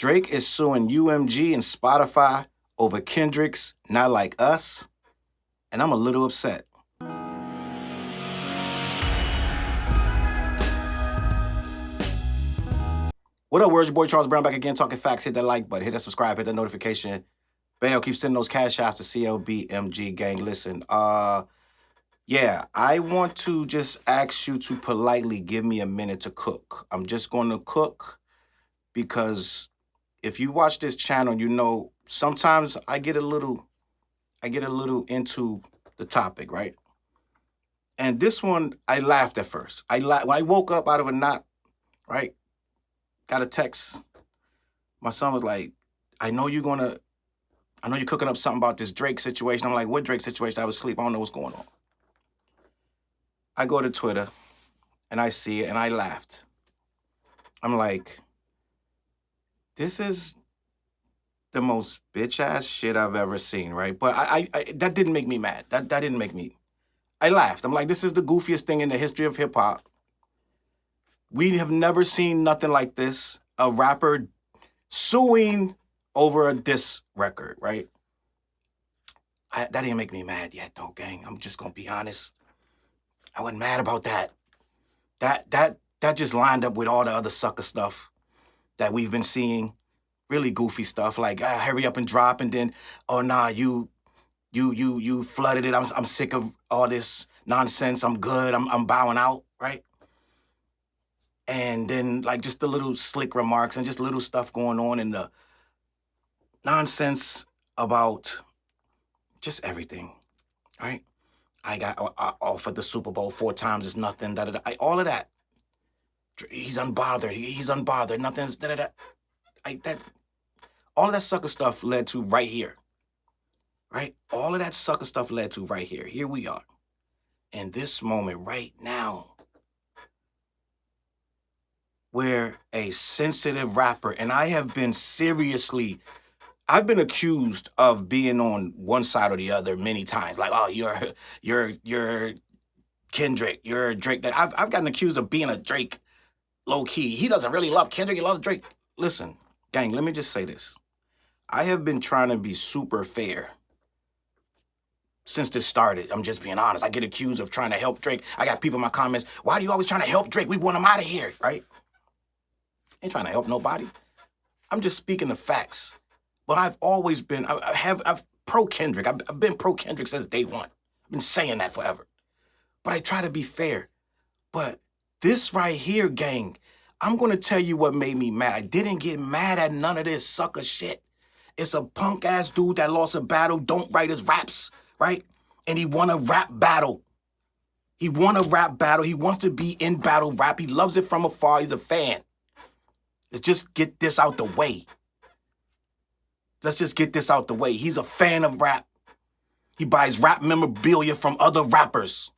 Drake is suing UMG and Spotify over Kendrick's Not Like Us, and I'm a little upset. What up, words? Your boy Charles Brown back again, talking facts. Hit that like button, hit that subscribe, hit that notification bell. Keep sending those Cashapp to CLBMG gang. Listen, yeah, I want to just ask you to politely give me a minute to cook. I'm just going to cook because if you watch this channel, you know sometimes I get a little into the topic, right? And this one, I laughed at first. When I woke up out of a nap, right? Got a text. My son was like, I know you're cooking up something about this Drake situation. I'm like, what Drake situation? I was asleep. I don't know what's going on. I go to Twitter and I see it and I laughed. I'm like, this is the most bitch-ass shit I've ever seen, right? But I that didn't make me mad. That didn't make me... I laughed. I'm like, this is the goofiest thing in the history of hip-hop. We have never seen nothing like this. A rapper suing over a diss record, right? That didn't make me mad yet, though, gang. I'm just gonna be honest. I wasn't mad about that. That just lined up with all the other sucker stuff that we've been seeing. Really goofy stuff like hurry up and drop, and then oh nah, you flooded it. I'm sick of all this nonsense. I'm good. I'm bowing out, right? And then like just the little slick remarks and just little stuff going on and the nonsense about just everything, right? I offered the Super Bowl 4 times. It's nothing. All of that. He's unbothered. He's unbothered. Nothing's all of that sucker stuff led to right here, right? All of that sucker stuff led to right here. Here we are, in this moment right now, where a sensitive rapper, and I have been I've been accused of being on one side or the other many times. Like, oh, you're Kendrick, you're Drake. I've gotten accused of being a Drake low key. He doesn't really love Kendrick, he loves Drake. Listen, gang, let me just say this. I have been trying to be super fair since this started. I'm just being honest. I get accused of trying to help Drake. I got people in my comments, why do you always trying to help Drake? We want him out of here, right? Ain't trying to help nobody. I'm just speaking the facts. But I've always been, I've pro Kendrick. I've been pro Kendrick since day one. I've been saying that forever. But I try to be fair. But this right here, gang, I'm going to tell you what made me mad. I didn't get mad at none of this sucker shit. It's a punk-ass dude that lost a battle, don't write his raps, right? And he won a rap battle. He won a rap battle. He wants to be in battle rap. He loves it from afar. He's a fan. Let's just get this out the way. Let's just get this out the way. He's a fan of rap. He buys rap memorabilia from other rappers.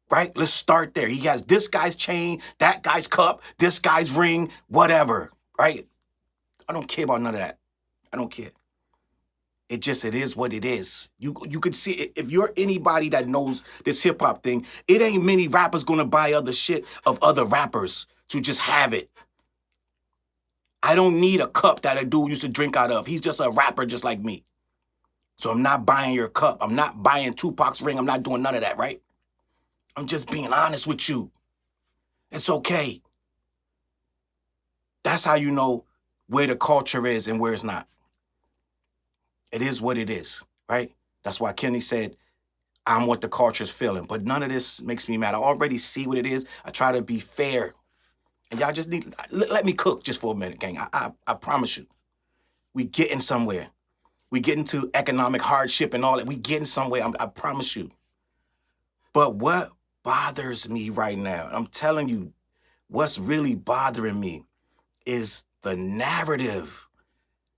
Right? Let's start there. He has this guy's chain, that guy's cup, this guy's ring, whatever. Right? I don't care about none of that. I don't care. It is what it is. You could see it. If you're anybody that knows this hip hop thing, it ain't many rappers gonna buy other shit of other rappers to just have it. I don't need a cup that a dude used to drink out of. He's just a rapper just like me. So I'm not buying your cup. I'm not buying Tupac's ring. I'm not doing none of that, right? I'm just being honest with you. It's okay. That's how you know where the culture is and where it's not. It is what it is, right? That's why Kenny said, I'm what the culture's feeling. But none of this makes me mad. I already see what it is. I try to be fair. And y'all just let me cook just for a minute, gang. I promise you. We getting somewhere. We getting to economic hardship and all that. We getting somewhere, I promise you. But what bothers me right now, I'm telling you, what's really bothering me is the narrative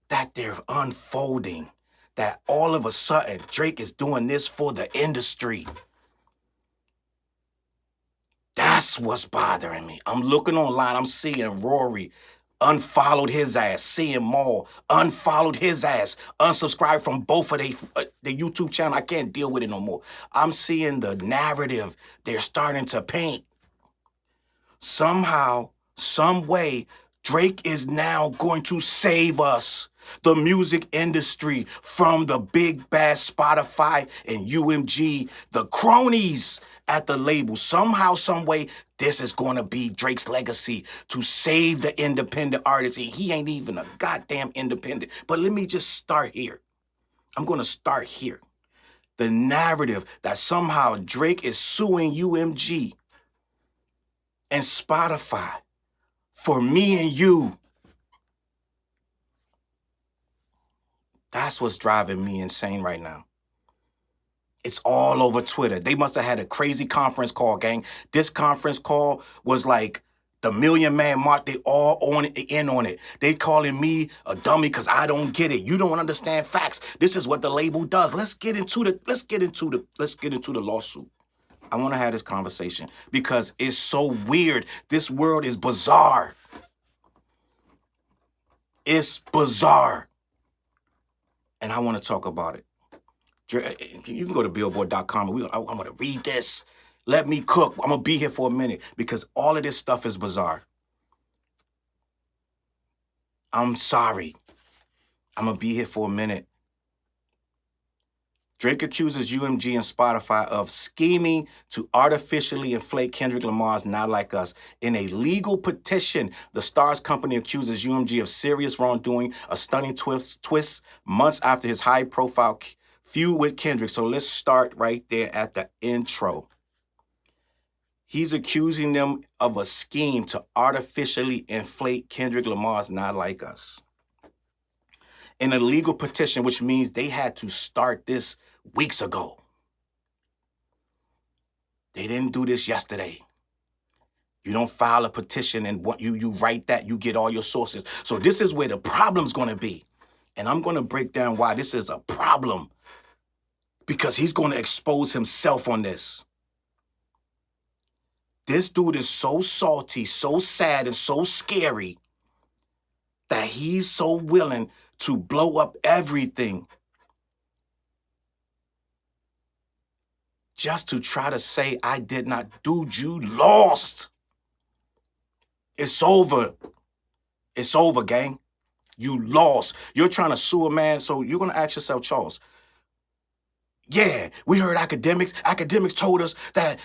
that they're unfolding, that all of a sudden Drake is doing this for the industry. That's what's bothering me. I'm looking online, I'm seeing Rory unfollowed his ass, seeing Maul unfollowed his ass, unsubscribed from both of the YouTube channel. I can't deal with it no more. I'm seeing the narrative they're starting to paint. Somehow, some way, Drake is now going to save us, the music industry, from the big bad Spotify and UMG, the cronies at the label. Somehow, some way, this is going to be Drake's legacy to save the independent artist. And he ain't even a goddamn independent. But let me just start here. I'm going to start here. The narrative that somehow Drake is suing UMG and Spotify for me and you. That's what's driving me insane right now. It's all over Twitter. They must have had a crazy conference call, gang. This conference call was like the Million Man March. They all in on it. They calling me a dummy because I don't get it. You don't understand facts. This is what the label does. Let's get into the lawsuit. I want to have this conversation because it's so weird. This world is bizarre. It's bizarre. And I want to talk about it. You can go to billboard.com. I'm going to read this. Let me cook. I'm going to be here for a minute because all of this stuff is bizarre. I'm sorry. I'm going to be here for a minute. Drake accuses UMG and Spotify of scheming to artificially inflate Kendrick Lamar's Not Like Us. In a legal petition, the Stars company accuses UMG of serious wrongdoing, a stunning twist months after his high-profile feud with Kendrick. So let's start right there at the intro. He's accusing them of a scheme to artificially inflate Kendrick Lamar's Not Like Us. In a legal petition, which means they had to start this weeks ago. They didn't do this yesterday. You don't file a petition and what you write that, you get all your sources. So this is where the problem's going to be. And I'm going to break down why this is a problem. Because he's going to expose himself on this. This dude is so salty, so sad, and so scary that he's so willing to blow up everything just to try to say, I did not. Dude, you lost. It's over. It's over, gang. You lost. You're trying to sue a man, so you're going to ask yourself, Challz, yeah, we heard academics. Academics told us that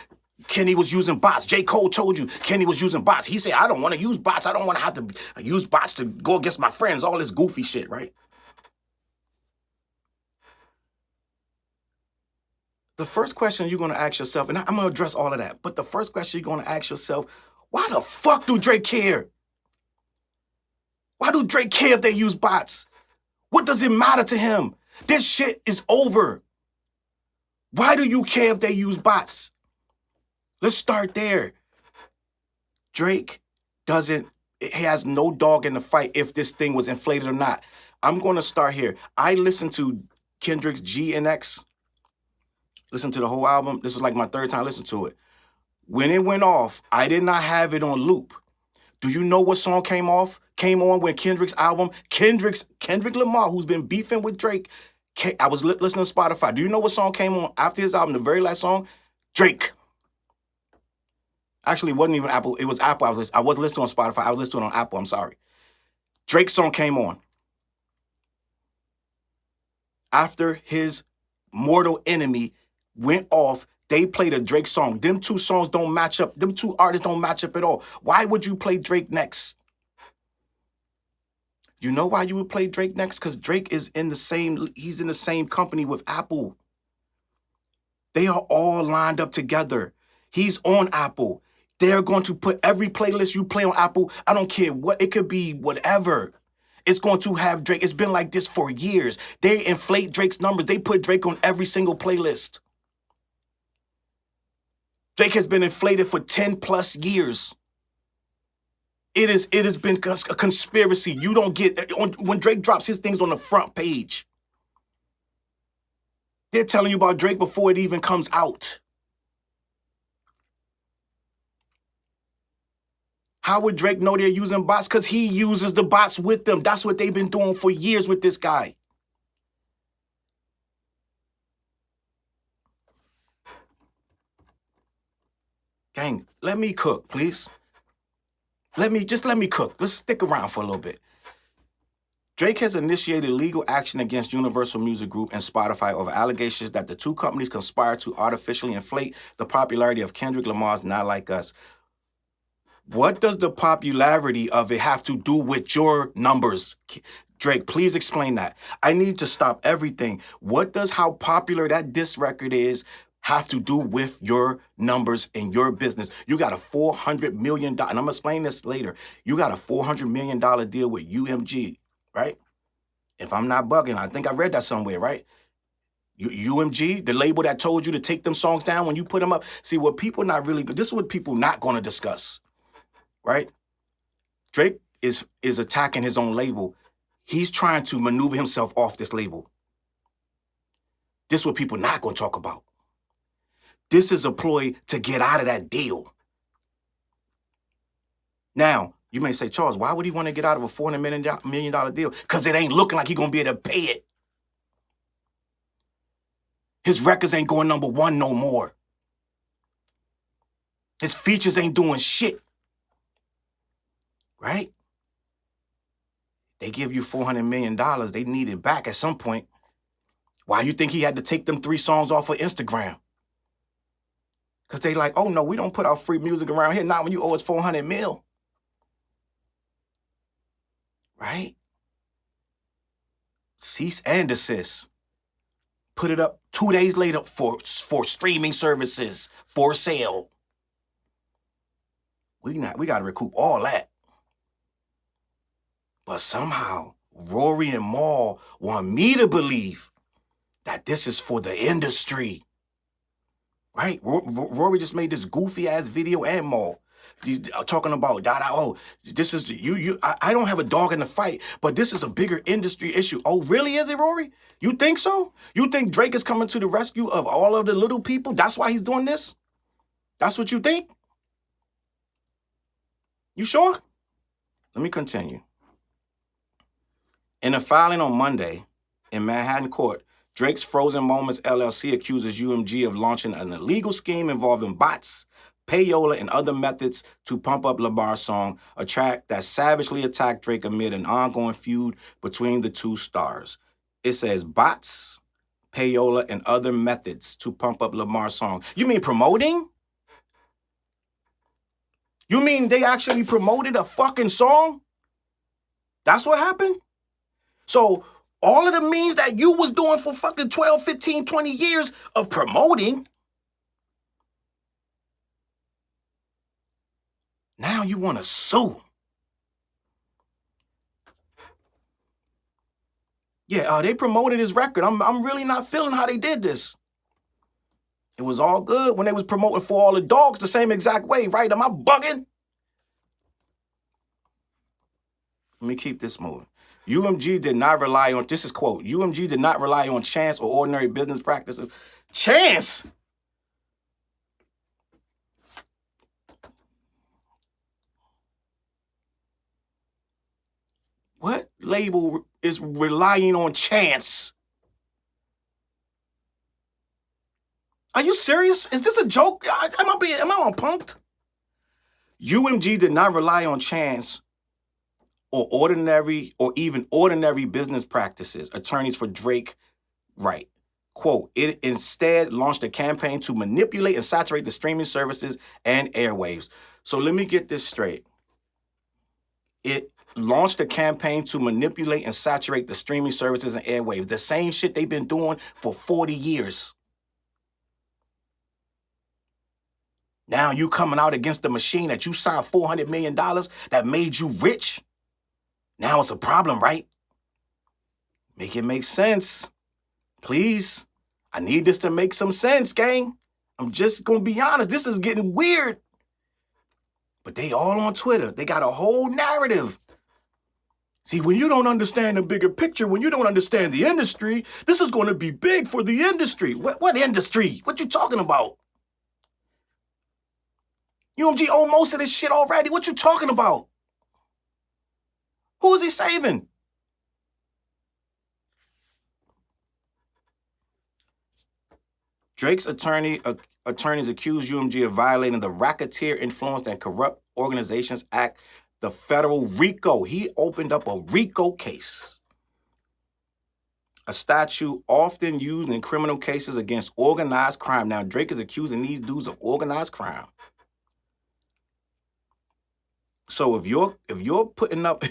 Kenny was using bots. J. Cole told you Kenny was using bots. He said, I don't want to use bots. I don't want to have to use bots to go against my friends. All this goofy shit, right? The first question you're going to ask yourself, and I'm going to address all of that, but the first question you're going to ask yourself, why the fuck do Drake care? Why do Drake care if they use bots? What does it matter to him? This shit is over. Why do you care if they use bots? Let's start there. Drake he has no dog in the fight if this thing was inflated or not. I'm going to start here. I listened to Kendrick's G and X. Listened to the whole album. This was like my third time listening to it. When it went off, I did not have it on loop. Do you know what song came on when Kendrick's album, Kendrick Lamar, who's been beefing with Drake, I was listening to Spotify. Do you know what song came on after his album, the very last song? Drake. Actually, it wasn't even Apple. It was Apple. I wasn't listening on Spotify. I was listening on Apple. I'm sorry. Drake's song came on. After his Mortal Enemy went off, they played a Drake song. Them two songs don't match up. Them two artists don't match up at all. Why would you play Drake next? You know why you would play Drake next? Because Drake is he's in the same company with Apple. They are all lined up together. He's on Apple. They're going to put every playlist you play on Apple, I don't care what, it could be whatever. It's going to have Drake. It's been like this for years. They inflate Drake's numbers. They put Drake on every single playlist. Drake has been inflated for 10 plus years. It has been a conspiracy. You don't get, when Drake drops his things on the front page, they're telling you about Drake before it even comes out. How would Drake know they're using bots? Because he uses the bots with them. That's what they've been doing for years with this guy. Gang, let me cook, please. Let me cook. Let's stick around for a little bit. Drake has initiated legal action against Universal Music Group and Spotify over allegations that the two companies conspired to artificially inflate the popularity of Kendrick Lamar's Not Like Us. What does the popularity of it have to do with your numbers? Drake, please explain that. I need to stop everything. What does how popular that diss record is have to do with your numbers and your business? You got a $400 million, and I'm gonna explain this later. You got a $400 million deal with UMG, right? If I'm not bugging, I think I read that somewhere, right? UMG, the label that told you to take them songs down when you put them up. See, what people not really, this is what people not gonna discuss, right? Drake is attacking his own label. He's trying to maneuver himself off this label. This is what people not gonna talk about. This is a ploy to get out of that deal. Now, you may say, Challz, why would he want to get out of a $400 million deal? Because it ain't looking like he's going to be able to pay it. His records ain't going #1 no more. His features ain't doing shit. Right? They give you $400 million. They need it back at some point. Why you think he had to take them 3 songs off of Instagram? Because they like, oh no, we don't put out free music around here. Not when you owe us $400 million. Right? Cease and desist. Put it up 2 days later for streaming services for sale. We got to recoup all that. But somehow Rory and Mal want me to believe that this is for the industry. Right? Rory just made this goofy ass video and Mal. Talking about, this is, I don't have a dog in the fight, but this is a bigger industry issue. Oh, really, is it, Rory? You think so? You think Drake is coming to the rescue of all of the little people? That's why he's doing this? That's what you think? You sure? Let me continue. In a filing on Monday in Manhattan court, Drake's Frozen Moments LLC accuses UMG of launching an illegal scheme involving bots, payola, and other methods to pump up Lamar's song, a track that savagely attacked Drake amid an ongoing feud between the two stars. It says bots, payola, and other methods to pump up Lamar's song. You mean promoting? You mean they actually promoted a fucking song? That's what happened? So all of the means that you was doing for fucking 12, 15, 20 years of promoting, now you want to sue. Yeah, they promoted his record. I'm really not feeling how they did this. It was all good when they was promoting For All the Dogs the same exact way, right? Am I bugging? Let me keep this moving. UMG did not rely on, this is quote, UMG did not rely on chance or ordinary business practices. Chance? What label is relying on chance? Are you serious? Is this a joke? Am I on punked? UMG did not rely on chance or even ordinary business practices, attorneys for Drake write. Quote, it instead launched a campaign to manipulate and saturate the streaming services and airwaves. So let me get this straight. It launched a campaign to manipulate and saturate the streaming services and airwaves. The same shit they've been doing for 40 years. Now you coming out against the machine that you signed $400 million that made you rich? Now it's a problem, right? Make it make sense. Please. I need this to make some sense, gang. I'm just going to be honest. This is getting weird. But they all on Twitter. They got a whole narrative. See, when you don't understand the bigger picture, when you don't understand the industry, this is going to be big for the industry. What industry? What you talking about? UMG own most of this shit already. What you talking about? Who is he saving? Drake's attorneys accuse UMG of violating the Racketeer Influence and Corrupt Organizations Act the federal RICO. He opened up a RICO case, a statute often used in criminal cases against organized crime. Now, Drake is accusing these dudes of organized crime. So if you're putting up,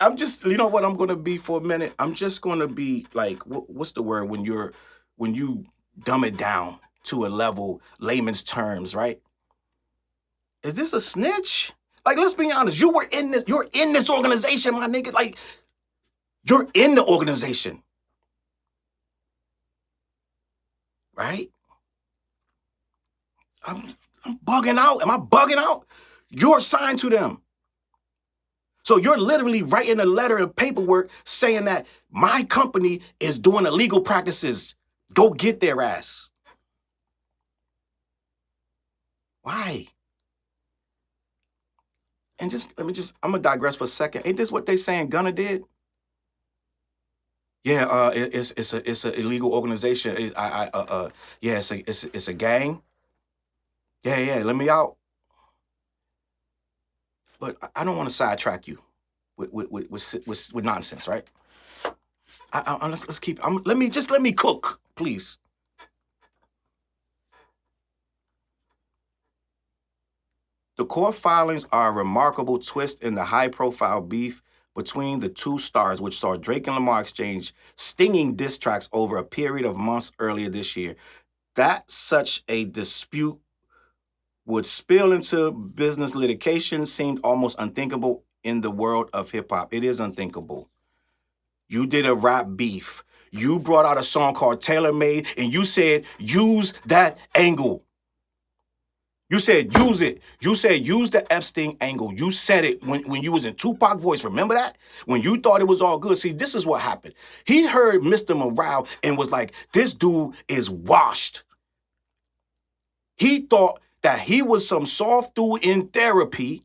I'm just, you know what I'm gonna be for a minute? I'm just gonna be like, what's the word when you dumb it down to a level, layman's terms, right? Is this a snitch? Like, let's be honest, you're in this organization, my nigga. Like, you're in the organization. Right? I'm bugging out. Am I bugging out? You're assigned to them. So you're literally writing a letter and paperwork saying that my company is doing illegal practices. Go get their ass. Why? And I'm gonna digress for a second. Ain't this what they saying Gunna did? Yeah, it's an illegal organization. It's a gang. Yeah, let me out. But I don't want to sidetrack you with nonsense, right? Let's keep. Let me cook, please. The court filings are a remarkable twist in the high-profile beef between the two stars, which saw Drake and Lamar exchange stinging diss tracks over a period of months earlier this year. That such a dispute would spill into business litigation seemed almost unthinkable in the world of hip-hop. It is unthinkable. You did a rap beef. You brought out a song called Tailor Made, and you said, use that angle. You said, use it. You said, use the Epstein angle. You said it when you was in Tupac voice. Remember that? When you thought it was all good. See, this is what happened. He heard Mr. Morale and was like, this dude is washed. He thought that he was some soft dude in therapy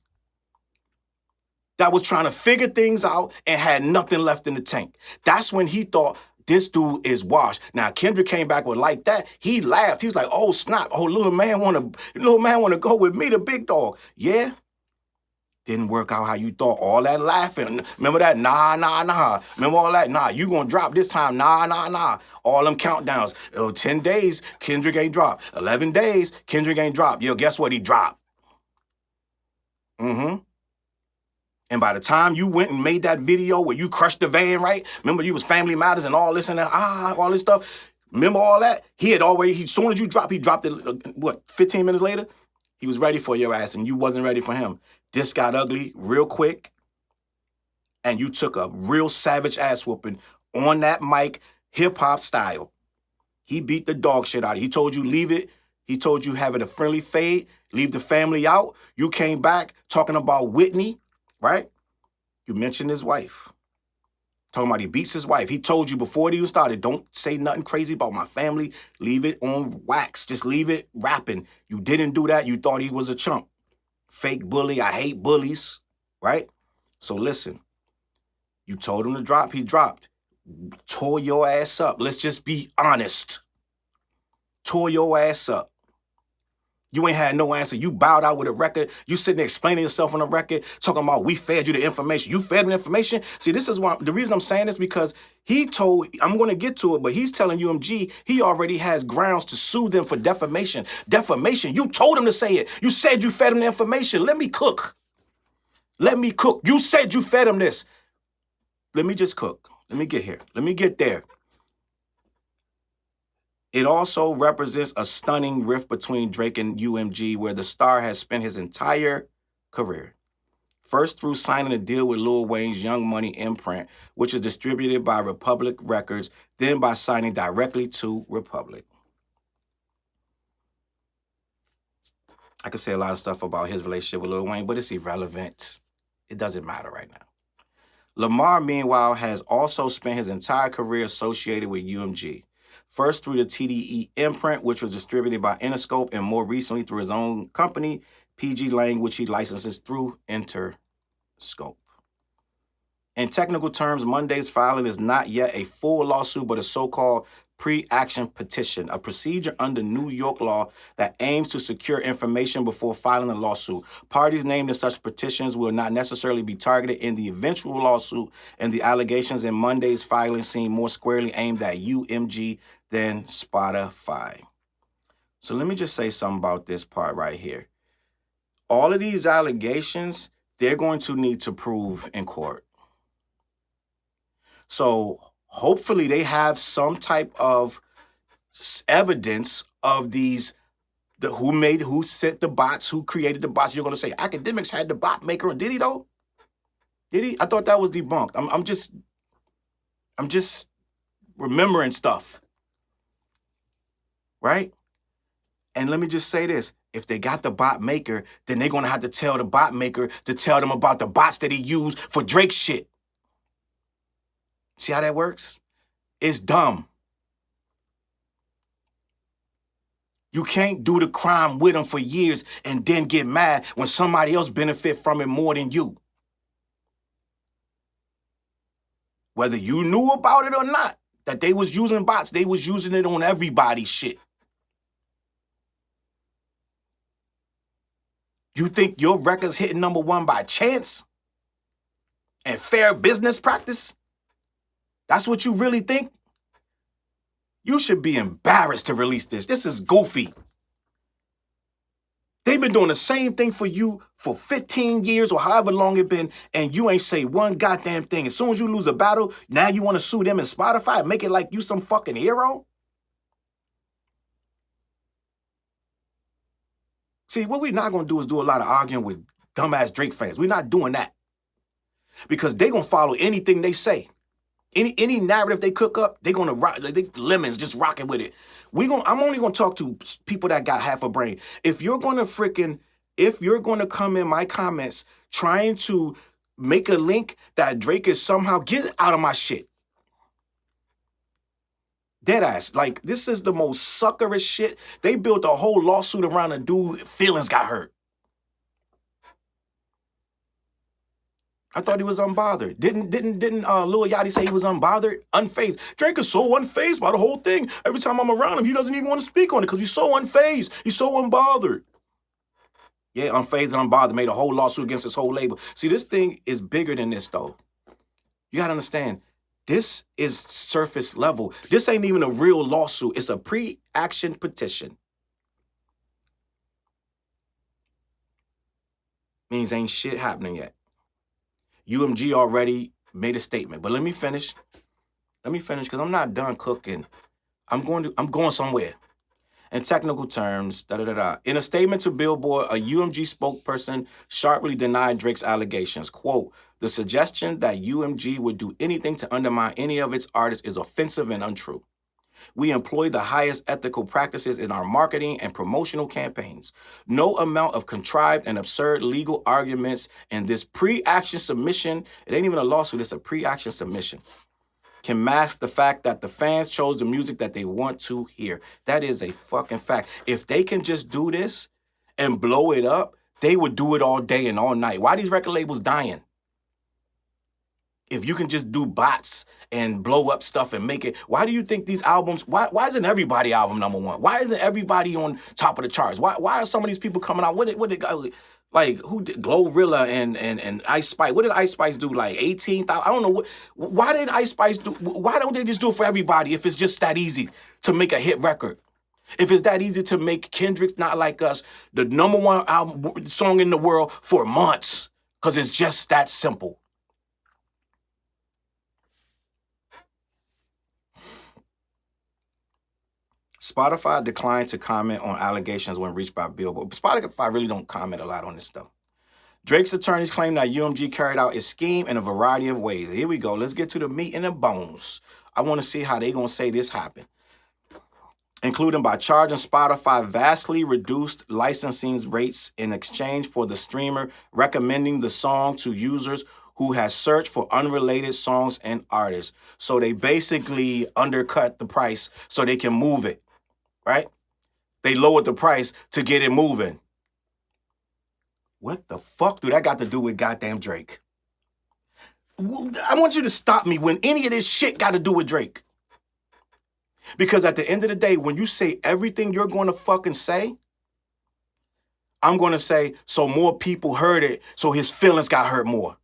that was trying to figure things out and had nothing left in the tank. That's when he thought, this dude is washed. Now, Kendrick came back with like that. He laughed. He was like, oh, snap. Oh, little man wanna go with me, the big dog. Yeah. Didn't work out how you thought. All that laughing. Remember that? Nah. Remember all that? Nah, you gonna drop this time. Nah. All them countdowns. 10 days, Kendrick ain't dropped. 11 days, Kendrick ain't dropped. Yo, guess what? He dropped. And by the time you went and made that video where you crushed the van, right? Remember you was Family Matters and all this and that, all this stuff. Remember all that? As soon as you dropped, he dropped it, 15 minutes later? He was ready for your ass and you wasn't ready for him. This got ugly real quick. And you took a real savage ass whooping on that mic, hip-hop style. He beat the dog shit out of you. He told you leave it. He told you have it a friendly fade, leave the family out. You came back talking about Whitney. Right? You mentioned his wife. Talking about he beats his wife. He told you before it even started, don't say nothing crazy about my family. Leave it on wax. Just leave it rapping. You didn't do that. You thought he was a chump. Fake bully. I hate bullies. Right? So listen. You told him to drop. He dropped. Tore your ass up. Let's just be honest. Tore your ass up. You ain't had no answer. You bowed out with a record. You sitting there explaining yourself on the record, talking about we fed you the information. You fed him the information? See, this is why the reason I'm saying this because I'm going to get to it, but he's telling UMG he already has grounds to sue them for defamation. Defamation. You told him to say it. You said you fed him the information. Let me cook. You said you fed him this. Let me just cook. Let me get here. Let me get there. It also represents a stunning rift between Drake and UMG, where the star has spent his entire career. First through signing a deal with Lil Wayne's Young Money imprint, which is distributed by Republic Records, then by signing directly to Republic. I could say a lot of stuff about his relationship with Lil Wayne, but it's irrelevant. It doesn't matter right now. Lamar, meanwhile, has also spent his entire career associated with UMG. First through the TDE imprint, which was distributed by Interscope, and more recently through his own company, PG Lang, which he licenses through Interscope. In technical terms, Monday's filing is not yet a full lawsuit, but a so-called pre-action petition, a procedure under New York law that aims to secure information before filing a lawsuit. Parties named in such petitions will not necessarily be targeted in the eventual lawsuit, and the allegations in Monday's filing seem more squarely aimed at UMG than Spotify. So let me just say something about this part right here. All of these allegations, they're going to need to prove in court. So hopefully they have some type of evidence of these, who sent the bots, who created the bots. You're going to say academics had the bot maker. Did he though? Did he? I thought that was debunked. I'm just remembering stuff, right? And let me just say this. If they got the bot maker, then they're going to have to tell the bot maker to tell them about the bots that he used for Drake shit. See how that works? It's dumb. You can't do the crime with them for years and then get mad when somebody else benefit from it more than you. Whether you knew about it or not, that they was using bots, they was using it on everybody's shit. You think your record's hitting #1 by chance and fair business practice? That's what you really think? You should be embarrassed to release this. This is goofy. They've been doing the same thing for you for 15 years or however long it's been, and you ain't say one goddamn thing. As soon as you lose a battle, now you want to sue them in Spotify and make it like you some fucking hero? See, what we're not going to do is do a lot of arguing with dumbass Drake fans. We're not doing that. Because they going to follow anything they say. Any narrative they cook up, they're going to rock, like they lemons, just rocking with it. I'm only going to talk to people that got half a brain. If you're going to come in my comments trying to make a link that Drake is somehow, get out of my shit. Deadass. Like, this is the most suckerish shit. They built a whole lawsuit around a dude, feelings got hurt. I thought he was unbothered. Didn't Lil Yachty say he was unbothered? Unfazed. Drake is so unfazed by the whole thing. Every time I'm around him, he doesn't even want to speak on it because he's so unfazed. He's so unbothered. Yeah, unfazed and unbothered made a whole lawsuit against his whole label. See, this thing is bigger than this, though. You got to understand, this is surface level. This ain't even a real lawsuit. It's a pre-action petition. Means ain't shit happening yet. UMG already made a statement, but let me finish because I'm not done cooking. I'm going somewhere. In technical terms, In a statement to Billboard, a UMG spokesperson sharply denied Drake's allegations. Quote, the suggestion that UMG would do anything to undermine any of its artists is offensive and untrue. We employ the highest ethical practices in our marketing and promotional campaigns. No amount of contrived and absurd legal arguments in this pre-action submission, it ain't even a lawsuit, it's a pre-action submission, can mask the fact that the fans chose the music that they want to hear. That is a fucking fact. If they can just do this and blow it up, they would do it all day and all night. Why are these record labels dying? If you can just do bots and blow up stuff and make it, why do you think these albums, why isn't everybody album #1? Why isn't everybody on top of the charts? Why are some of these people coming out? What did like, who did Glorilla and Ice Spice? What did Ice Spice do? Like 18,000? I don't know. Why did Ice Spice do, why don't they just do it for everybody if it's just that easy to make a hit record? If it's that easy to make Kendrick Not Like Us the #1 album song in the world for months, because it's just that simple. Spotify declined to comment on allegations when reached by Billboard. Spotify really don't comment a lot on this stuff. Drake's attorneys claim that UMG carried out its scheme in a variety of ways. Here we go. Let's get to the meat and the bones. I want to see how they going to say this happened. Including by charging Spotify vastly reduced licensing rates in exchange for the streamer recommending the song to users who has searched for unrelated songs and artists. So they basically undercut the price so they can move it. Right? They lowered the price to get it moving. What the fuck do that got to do with goddamn Drake? I want you to stop me when any of this shit got to do with Drake. Because at the end of the day, when you say everything you're going to fucking say, I'm going to say, so more people heard it, so his feelings got hurt more.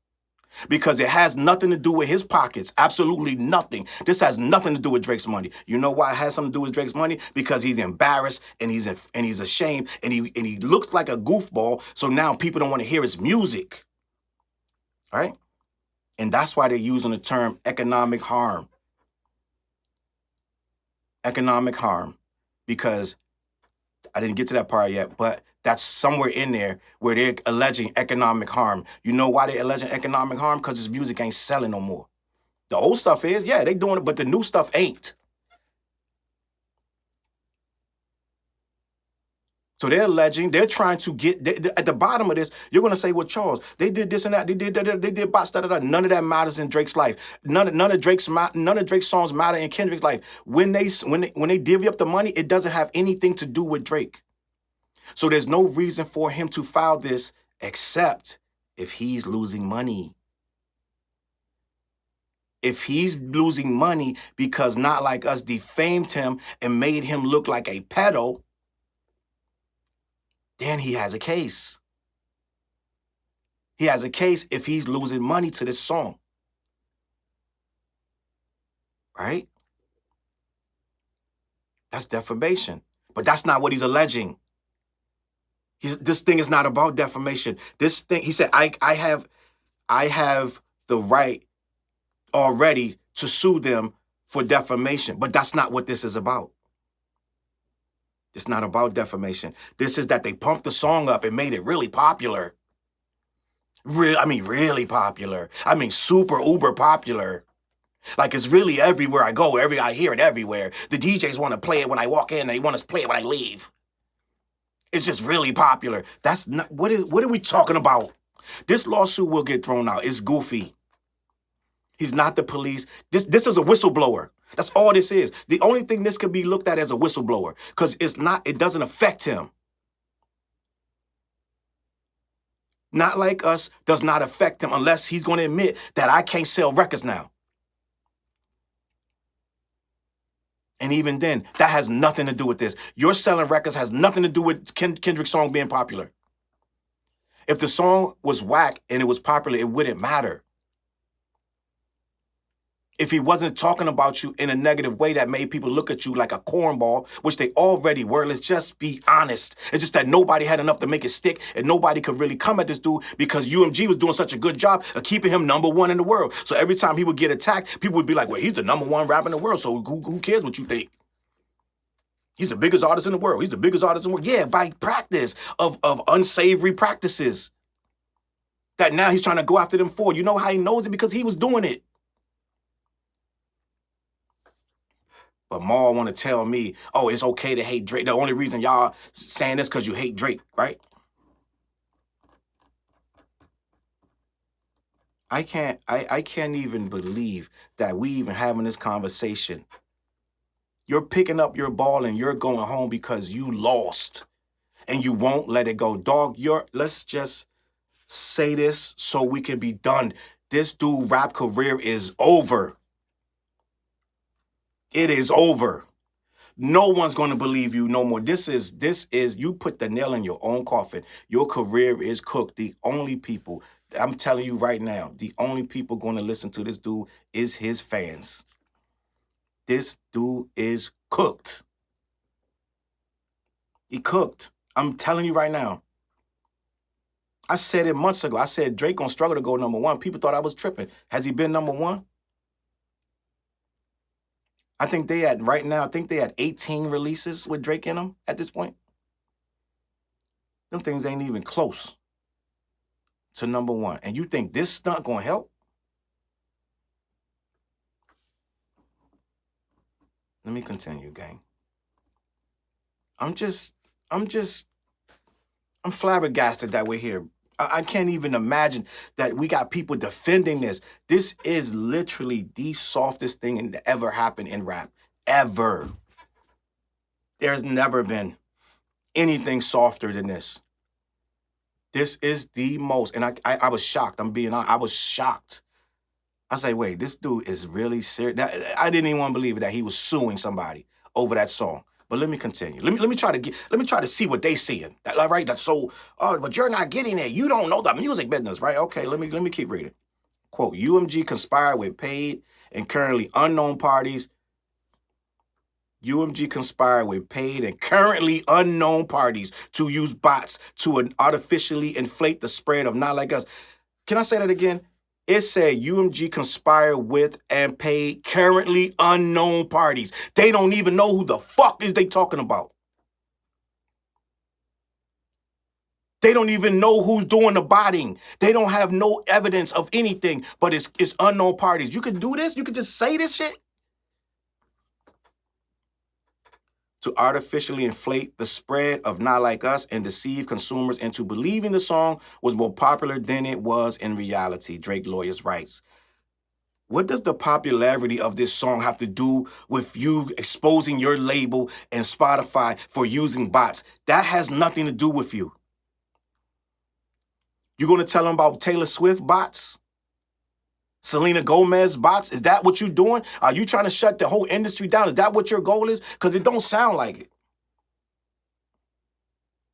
Because it has nothing to do with his pockets. Absolutely nothing. This has nothing to do with Drake's money. You know why it has something to do with Drake's money? Because he's embarrassed and he's ashamed and he looks like a goofball. So now people don't want to hear his music. All right? And that's why they're using the term economic harm. Economic harm. Because I didn't get to that part yet, but that's somewhere in there where they're alleging economic harm. You know why they're alleging economic harm? Because his music ain't selling no more. The old stuff is, yeah, they doing it, but the new stuff ain't. So they're alleging, they're trying to get, at the bottom of this, you're going to say, well, Challz, they did this and that, they did bots, da, da, da. None of that matters in Drake's life. None of Drake's songs matter in Kendrick's life. When they divvy up the money, it doesn't have anything to do with Drake. So there's no reason for him to file this except if he's losing money. If he's losing money because Not Like Us defamed him and made him look like a pedo, then he has a case. He has a case if he's losing money to this song. Right? That's defamation. But that's not what he's alleging. This thing is not about defamation. This thing, he said, I have the right already to sue them for defamation. But that's not what this is about. It's not about defamation. This is that they pumped the song up and made it really popular. Really popular. I mean, super uber popular. Like it's really everywhere I go. I hear it everywhere. The DJs want to play it when I walk in and they want to play it when I leave. It's just really popular. That's not, what are we talking about? This lawsuit will get thrown out. It's goofy. He's not the police. This is a whistleblower. That's all this is. The only thing this could be looked at as a whistleblower, because it doesn't affect him. Not Like Us does not affect him unless he's going to admit that I can't sell records now. And even then, that has nothing to do with this. Your selling records has nothing to do with Kendrick's song being popular. If the song was whack and it was popular, it wouldn't matter. If he wasn't talking about you in a negative way that made people look at you like a cornball, which they already were, let's just be honest. It's just that nobody had enough to make it stick and nobody could really come at this dude because UMG was doing such a good job of keeping him #1 in the world. So every time he would get attacked, people would be like, well, he's the #1 rapper in the world, so who cares what you think? He's the biggest artist in the world. He's the biggest artist in the world. Yeah, by practice of unsavory practices that now he's trying to go after them for. You know how he knows it? Because he was doing it. But Maul want to tell me, oh, it's okay to hate Drake. The only reason y'all saying this because you hate Drake, right? I can't even believe that we even having this conversation. You're picking up your ball and you're going home because you lost and you won't let it go. Dog, let's just say this so we can be done. This dude rap career is over. It is over. No one's going to believe you no more. This is, you put the nail in your own coffin. Your career is cooked. The only people, I'm telling you right now, the only people going to listen to this dude is his fans. This dude is cooked. He cooked. I'm telling you right now. I said it months ago. I said Drake gonna struggle to go #1. People thought I was tripping. Has he been #1? I think they had, right now, I think they had 18 releases with Drake in them at this point. Them things ain't even close to #1. And you think this stunt gonna help? Let me continue, gang. I'm flabbergasted that we're here. I can't even imagine that we got people defending this. This is literally the softest thing that ever happened in rap. Ever. There's never been anything softer than this. This is the most, and I was shocked. I'm being honest. I was shocked. I say, wait, this dude is really serious. I didn't even want to believe it that he was suing somebody over that song. But let me continue. Let me try to see what they seeing. Right? That's so. Oh, but you're not getting it. You don't know the music business, right? Okay. Let me keep reading. Quote: UMG conspired with paid and currently unknown parties. UMG conspired with paid and currently unknown parties to use bots to artificially inflate the spread of Not Like Us. Can I say that again? It said UMG conspired with and paid currently unknown parties. They don't even know who the fuck is they talking about. They don't even know who's doing the botting. They don't have no evidence of anything, but it's unknown parties. You could do this? You could just say this shit? To artificially inflate the spread of Not Like Us and deceive consumers into believing the song was more popular than it was in reality, Drake lawyers writes. What does the popularity of this song have to do with you exposing your label and Spotify for using bots? That has nothing to do with you. You gonna tell them about Taylor Swift bots? Selena Gomez bots? Is that what you're doing? Are you trying to shut the whole industry down? Is that what your goal is? Because it don't sound like it.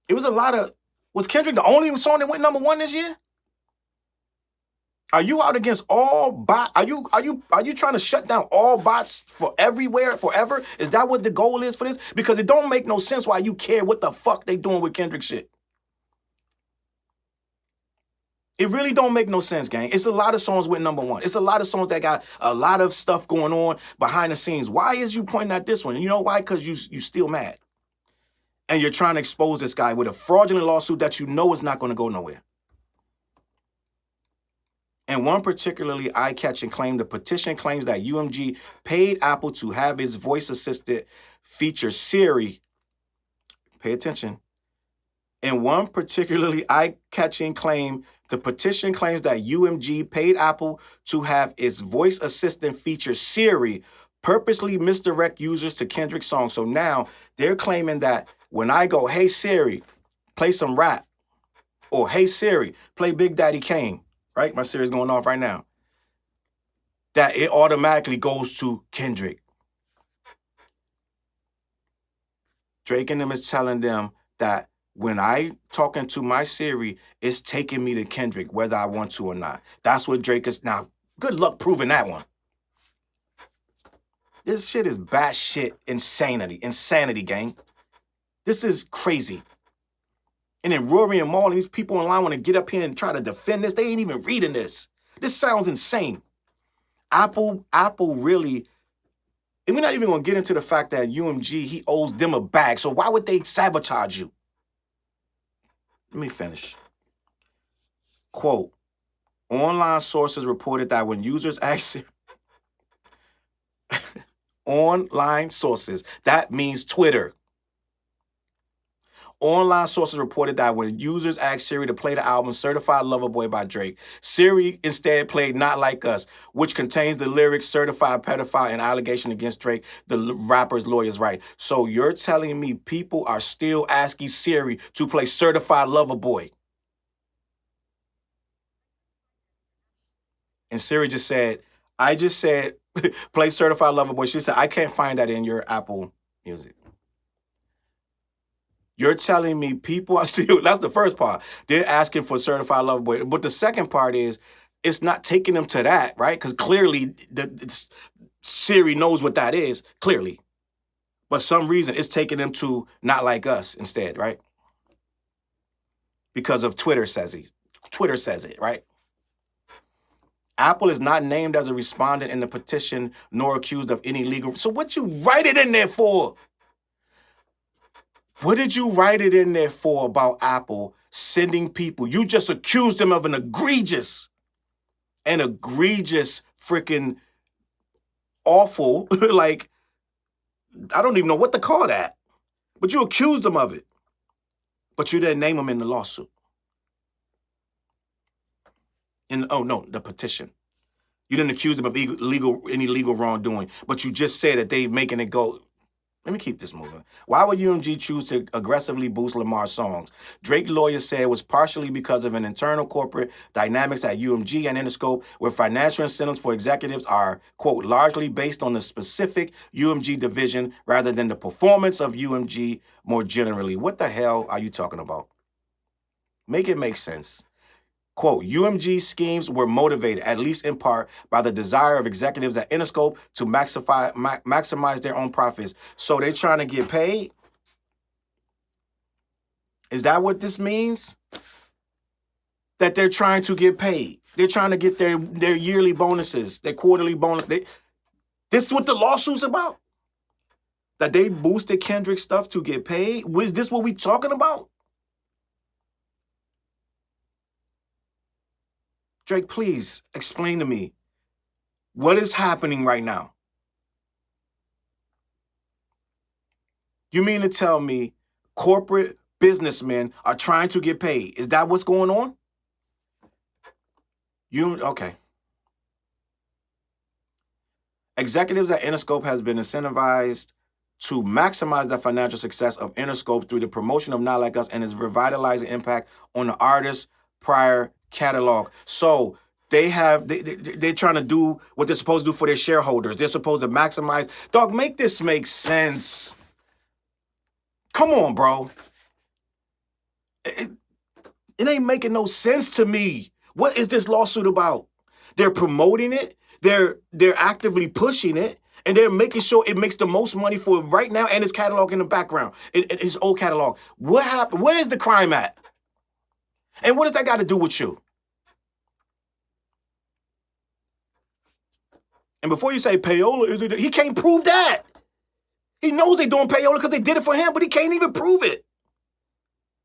It was a lot of... Was Kendrick the only song that went #1 this year? Are you out against all bots? Are you trying to shut down all bots for everywhere, forever? Is that what the goal is for this? Because it don't make no sense why you care what the fuck they doing with Kendrick shit. It really don't make no sense, gang. It's a lot of songs with #1. It's a lot of songs that got a lot of stuff going on behind the scenes. Why is you pointing at this one? And you know why? Because you still mad. And you're trying to expose this guy with a fraudulent lawsuit that you know is not going to go nowhere. And one particularly eye-catching claim, the petition claims that UMG paid Apple to have its voice assistant feature Siri. Pay attention. In one particularly eye-catching claim, the petition claims that UMG paid Apple to have its voice assistant feature Siri purposely misdirect users to Kendrick's song. So now they're claiming that when I go, hey Siri, play some rap, or hey Siri, play Big Daddy Kane, right? My Siri's going off right now. That it automatically goes to Kendrick. Drake and them is telling them that when I talking to my Siri, it's taking me to Kendrick, whether I want to or not. That's what Drake is. Now, good luck proving that one. This shit is batshit insanity, gang. This is crazy. And then Rory and Marley, these people online want to get up here and try to defend this. They ain't even reading this. This sounds insane. Apple really, and we're not even going to get into the fact that UMG, he owes them a bag. So why would they sabotage you? Let me finish. Quote, online sources reported that when users asked... Online sources, that means Twitter. Online sources reported that when users asked Siri to play the album Certified Lover Boy by Drake, Siri instead played Not Like Us, which contains the lyrics Certified Pedophile and allegation against Drake, the rapper's lawyers write. So you're telling me people are still asking Siri to play Certified Lover Boy? And Siri just said, I just said, play Certified Lover Boy. She said, I can't find that in your Apple Music. You're telling me people are still, that's the first part. They're asking for Certified Lover Boy. But the second part is, it's not taking them to that, right? Because clearly, Siri knows what that is, clearly. But some reason, it's taking them to Not Like Us instead, right? Because of Twitter says it, right? Apple is not named as a respondent in the petition, nor accused of any legal. So what you write it in there for? What did you write it in there for about Apple sending people? You just accused them of an egregious freaking awful, like, I don't even know what to call that. But you accused them of it. But you didn't name them in the lawsuit. The petition. You didn't accuse them of any legal wrongdoing, but you just said that they making it go. Let me keep this moving. Why would UMG choose to aggressively boost Lamar's songs? Drake lawyers say it was partially because of an internal corporate dynamics at UMG and Interscope, where financial incentives for executives are, quote, largely based on the specific UMG division rather than the performance of UMG more generally. What the hell are you talking about? Make it make sense. Quote, UMG schemes were motivated, at least in part, by the desire of executives at Interscope to maximize their own profits. So they're trying to get paid? Is that what this means? That they're trying to get paid. They're trying to get their yearly bonuses, their quarterly bonus. This is what the lawsuit's about? That they boosted Kendrick stuff to get paid? Is this what we talking about? Drake, please explain to me what is happening right now. You mean to tell me corporate businessmen are trying to get paid? Is that what's going on? Okay. Executives at Interscope has been incentivized to maximize the financial success of Interscope through the promotion of Not Like Us and its revitalizing impact on the artist's prior catalog. So they're trying to do what they're supposed to do for their shareholders. They're supposed to maximize. Dog, make this make sense. Come on, bro. It ain't making no sense to me. What is this lawsuit about? They're promoting it. They're actively pushing it. And they're making sure it makes the most money for right now and his catalog in the background, his old catalog. What happened? Where is the crime at? And what does that got to do with you? And before you say payola, he can't prove that. He knows they're doing payola because they did it for him, but he can't even prove it.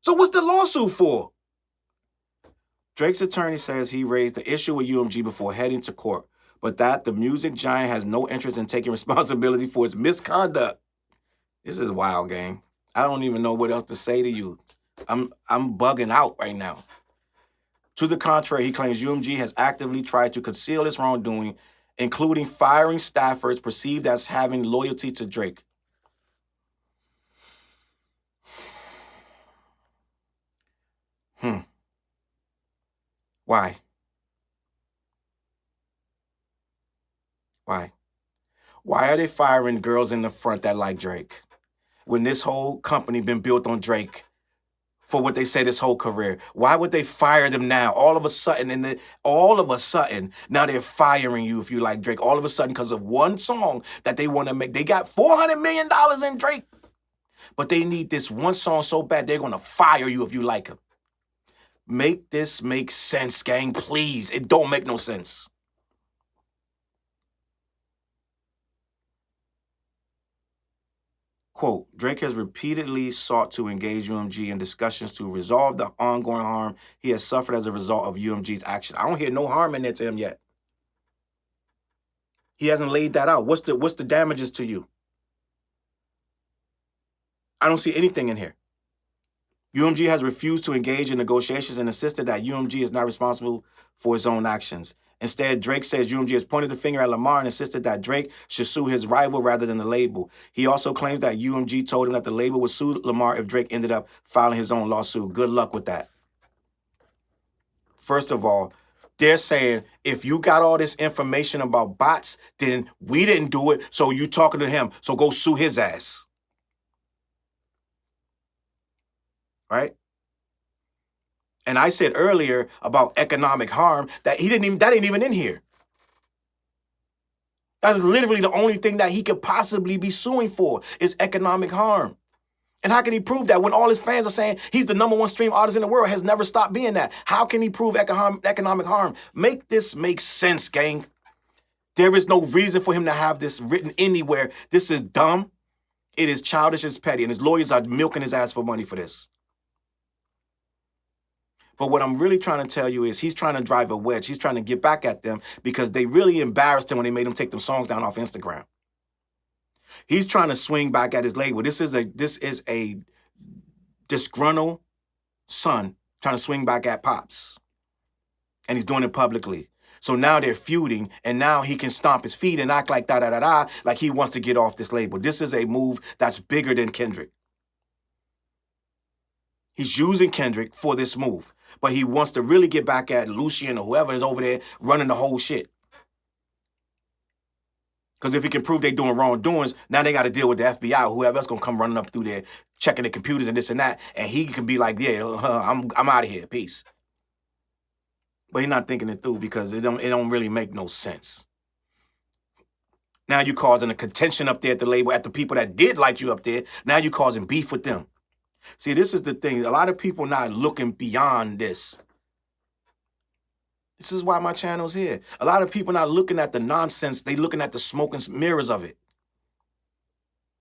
So what's the lawsuit for? Drake's attorney says he raised the issue with UMG before heading to court, but that the music giant has no interest in taking responsibility for its misconduct. This is wild, gang. I don't even know what else to say to you. I'm bugging out right now. To the contrary, he claims UMG has actively tried to conceal its wrongdoing, including firing staffers perceived as having loyalty to Drake. Why? Why? Why are they firing girls in the front that like Drake when this whole company been built on Drake for what they say this whole career? Why would they fire them now? All of a sudden, now they're firing you if you like Drake. All of a sudden, because of one song that they want to make. They got $400 million in Drake, but they need this one song so bad they're going to fire you if you like him. Make this make sense, gang, please. It don't make no sense. Quote, Drake has repeatedly sought to engage UMG in discussions to resolve the ongoing harm he has suffered as a result of UMG's actions. I don't hear no harm in there to him yet. He hasn't laid that out. What's the damages to you? I don't see anything in here. UMG has refused to engage in negotiations and insisted that UMG is not responsible for his own actions. Instead, Drake says UMG has pointed the finger at Lamar and insisted that Drake should sue his rival rather than the label. He also claims that UMG told him that the label would sue Lamar if Drake ended up filing his own lawsuit. Good luck with that. First of all, they're saying, if you got all this information about bots, then we didn't do it, so you talking to him, so go sue his ass. Right? And I said earlier about economic harm that that ain't even in here. That is literally the only thing that he could possibly be suing for is economic harm. And how can he prove that when all his fans are saying he's the #1 stream artist in the world, has never stopped being that? How can he prove economic harm? Make this make sense, gang. There is no reason for him to have this written anywhere. This is dumb. It is childish, it's petty, and his lawyers are milking his ass for money for this. But what I'm really trying to tell you is he's trying to drive a wedge. He's trying to get back at them because they really embarrassed him when they made him take them songs down off Instagram. He's trying to swing back at his label. This is a disgruntled son trying to swing back at Pops. And he's doing it publicly. So now they're feuding, and now he can stomp his feet and act like da-da-da-da, like he wants to get off this label. This is a move that's bigger than Kendrick. He's using Kendrick for this move, but he wants to really get back at Lucien or whoever is over there running the whole shit. Because if he can prove they're doing wrongdoings, now they got to deal with the FBI or whoever else going to come running up through there, checking the computers and this and that, and he can be like, yeah, I'm out of here, peace. But he's not thinking it through because it don't really make no sense. Now you're causing a contention up there at the label, at the people that did like you up there. Now you're causing beef with them. See, this is the thing. A lot of people not looking beyond this. This is why my channel's here. A lot of people not looking at the nonsense. They looking at the smoke and mirrors of it.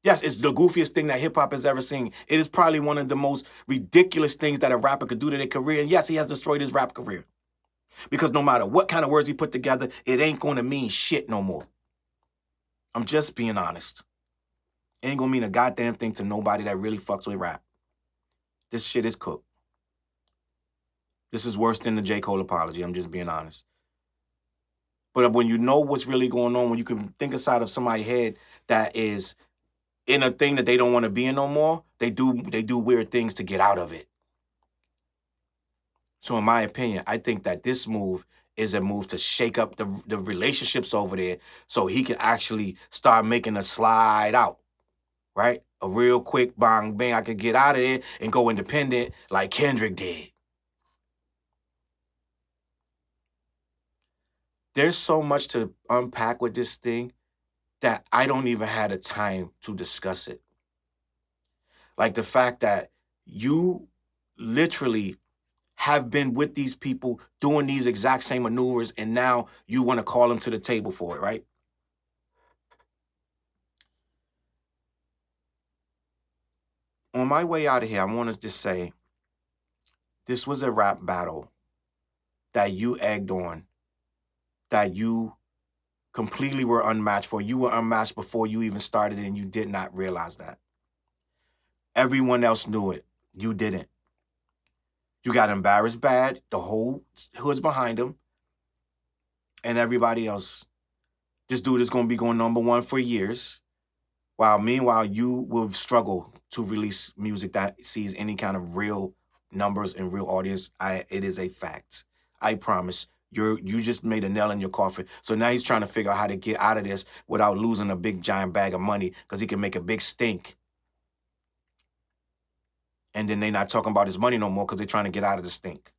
Yes, it's the goofiest thing that hip-hop has ever seen. It is probably one of the most ridiculous things that a rapper could do to their career. And yes, he has destroyed his rap career. Because no matter what kind of words he put together, it ain't going to mean shit no more. I'm just being honest. It ain't going to mean a goddamn thing to nobody that really fucks with rap. This shit is cooked. This is worse than the J. Cole apology. I'm just being honest. But when you know what's really going on, when you can think inside of somebody's head that is in a thing that they don't want to be in no more, they do weird things to get out of it. So in my opinion, I think that this move is a move to shake up the relationships over there so he can actually start making a slide out, right? A real quick bang, bang, I could get out of there and go independent like Kendrick did. There's so much to unpack with this thing that I don't even have the time to discuss it. Like the fact that you literally have been with these people doing these exact same maneuvers, and now you want to call them to the table for it, right? On my way out of here, I want to just say, this was a rap battle that you egged on, that you completely were unmatched for. You were unmatched before you even started, and you did not realize that. Everyone else knew it. You didn't. You got embarrassed bad. The whole hood's behind him. And everybody else. This dude is going to be going #1 for years. While meanwhile, you will struggle to release music that sees any kind of real numbers and real audience. It is a fact. I promise. You just made a nail in your coffin. So now he's trying to figure out how to get out of this without losing a big giant bag of money because he can make a big stink. And then they're not talking about his money no more because they're trying to get out of the stink.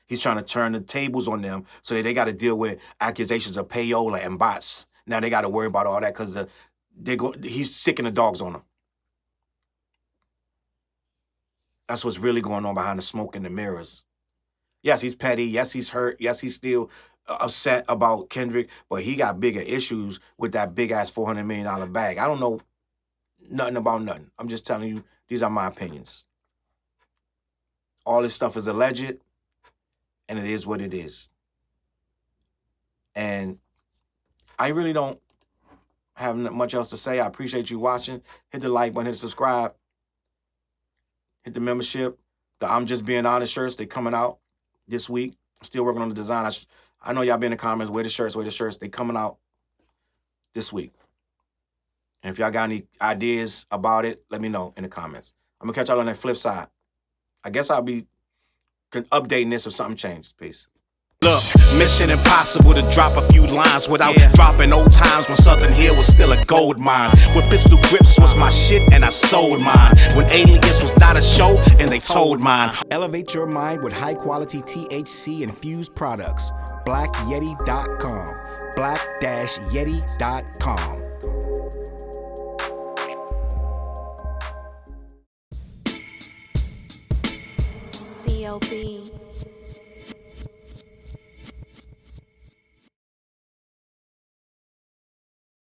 He's trying to turn the tables on them so that they got to deal with accusations of payola and bots. Now they got to worry about all that because he's sicking the dogs on them. That's what's really going on behind the smoke and the mirrors. Yes, he's petty. Yes, he's hurt. Yes, he's still upset about Kendrick, but he got bigger issues with that big-ass $400 million bag. I don't know nothing about nothing. I'm just telling you, these are my opinions. All this stuff is alleged, and it is what it is. And I really don't have much else to say. I appreciate you watching. Hit the like button, hit the subscribe, hit the membership. The I'm Just Being Honest shirts, they coming out this week. I'm still working on the design. I know y'all been in the comments, where the shirts. They coming out this week. And if y'all got any ideas about it, let me know in the comments. I'm going to catch y'all on that flip side. I guess I'll be updating this if something changes. Peace. Look, mission impossible to drop a few lines without dropping old times when Southern Hill was still a gold mine. When pistol grips was my shit and I sold mine. When Alias was not a show and they told mine. Elevate your mind with high quality THC infused products. BlackYeti.com. Black-Yeti.com. CLB.